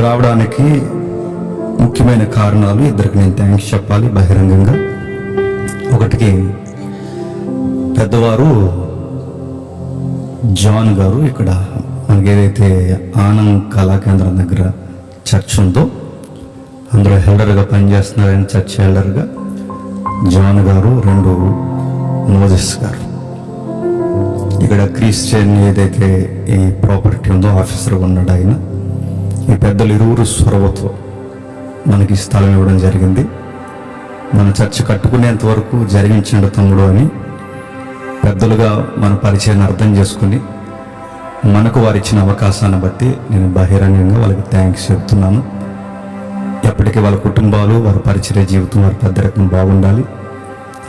రావడానికి ముఖ్యమైన కారణాలు, ఇద్దరికి నేను థ్యాంక్స్ చెప్పాలి బహిరంగంగా. ఒకటికి పెద్దవారు జాన్ గారు, ఇక్కడ మనకి ఏదైతే ఆనంద్ కళా కేంద్రం దగ్గర చర్చ్ ఉందో అందులో హెల్డర్గా పనిచేస్తున్నారని, చర్చ్ హెల్డర్గా జాన్ గారు. రెండు మోజెస్ గారు, ఇక్కడ క్రిస్టియన్ ఏదైతే ఈ ప్రాపర్టీ ఉందో ఆఫీసర్గా ఉన్నాడు ఆయన. ఈ పెద్దలు ఇరువురు చొరవతో మనకి స్థలం ఇవ్వడం జరిగింది. మన చర్చ్ కట్టుకునేంత వరకు జరిగించండి తమ్ముడు అని పెద్దలుగా మన పరిచయాన్ని అర్థం చేసుకుని మనకు వారు ఇచ్చిన అవకాశాన్ని బట్టి నేను బహిరంగంగా వాళ్ళకి థ్యాంక్స్ చెప్తున్నాను. ఎప్పటికీ వాళ్ళ కుటుంబాలు, వారి పరిచయ జీవితం, వారి పెద్దరికం బాగుండాలి.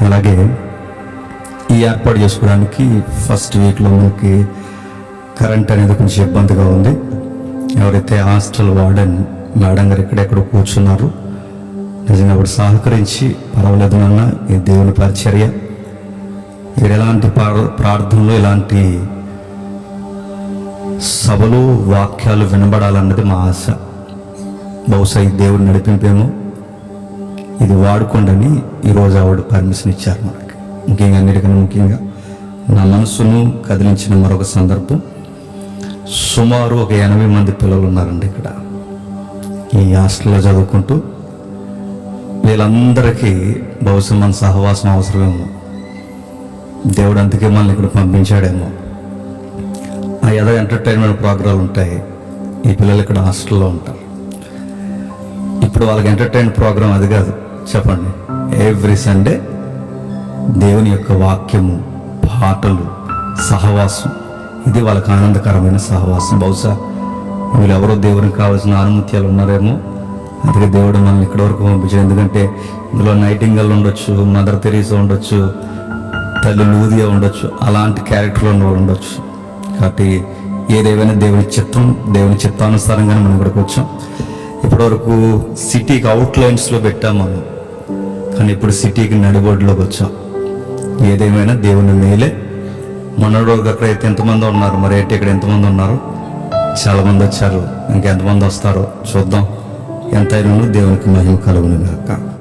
అలాగే ఈ ఏర్పాటు చేసుకోవడానికి ఫస్ట్ వీక్లో మనకి కరెంట్ అనేది కొంచెం ఇబ్బందిగా ఉంది. ఎవరైతే హాస్టల్ వార్డెన్ మేడం గారు ఎక్కడెక్కడ కూర్చున్నారు, నిజంగా ఆవిడ సహకరించి పర్వాలేదు నాన్న, ఈ దేవుని పరిచర్య, ఇక్కడ ఎలాంటి ప్రార్థనలు, ఇలాంటి సభలు, వాక్యాలు వినబడాలన్నది మా ఆశ. బహుశా ఈ దేవుని నడిపింపేమో, ఇది వాడుకోండి ఈరోజు ఆవిడ పర్మిషన్ ఇచ్చారు మనకి. ముఖ్యంగా అన్నిటికన్నా ముఖ్యంగా నా మనసును కదిలించిన మరొక సందర్భం, సుమారు ఒక 80 మంది పిల్లలు ఉన్నారండి ఇక్కడ ఈ హాస్టల్లో చదువుకుంటూ. వీళ్ళందరికీ బహుశా మన సహవాసం అవసరమేమో, దేవుడు అందుకే మనల్ని ఇక్కడ పంపించాడేమో. ఏదో ఎంటర్టైన్మెంట్ ప్రోగ్రాలు ఉంటాయి, ఈ పిల్లలు ఇక్కడ హాస్టల్లో ఉంటారు. ఇప్పుడు వాళ్ళకి ఎంటర్టైన్మెంట్ ప్రోగ్రాం అది కాదు, చెప్పండి. ఎవ్రీ సండే దేవుని యొక్క వాక్యము, పాటలు, సహవాసం, ఇది వాళ్ళకి ఆనందకరమైన సహవాసం. బహుశా వీళ్ళెవరో దేవునికి కావాల్సిన ఆనుమత్యాలు ఉన్నారేమో, అందుకే దేవుడు మనల్ని ఇక్కడి వరకు పంపించాడు. ఎందుకంటే ఇందులో నైటింగల్ ఉండొచ్చు, మదర్ తెరీసా ఉండొచ్చు, తల్లి లూదియా ఉండొచ్చు, అలాంటి క్యారెక్టర్లు ఉన్నవాళ్ళు ఉండొచ్చు. కాబట్టి ఏదేమైనా దేవుని చిత్తం, దేవుని చిత్తానుసారంగానే మనం ఇక్కడికి వచ్చాం. ఇప్పటివరకు సిటీకి అవుట్లైన్స్లో పెట్టాం మనం, కానీ ఇప్పుడు సిటీకి నడిబొడ్లోకి వచ్చాం. ఏదేమైనా దేవుని మేలే. మొన్నటి వరకు అక్కడైతే ఎంతమంది ఉన్నారు, మరి ఏంటి ఇక్కడ ఎంతమంది ఉన్నారు? చాలామంది వచ్చారు, ఇంకెంతమంది వస్తారో చూద్దాం. ఎంతైనా దేవునికి మహిమ కలుగును గాక.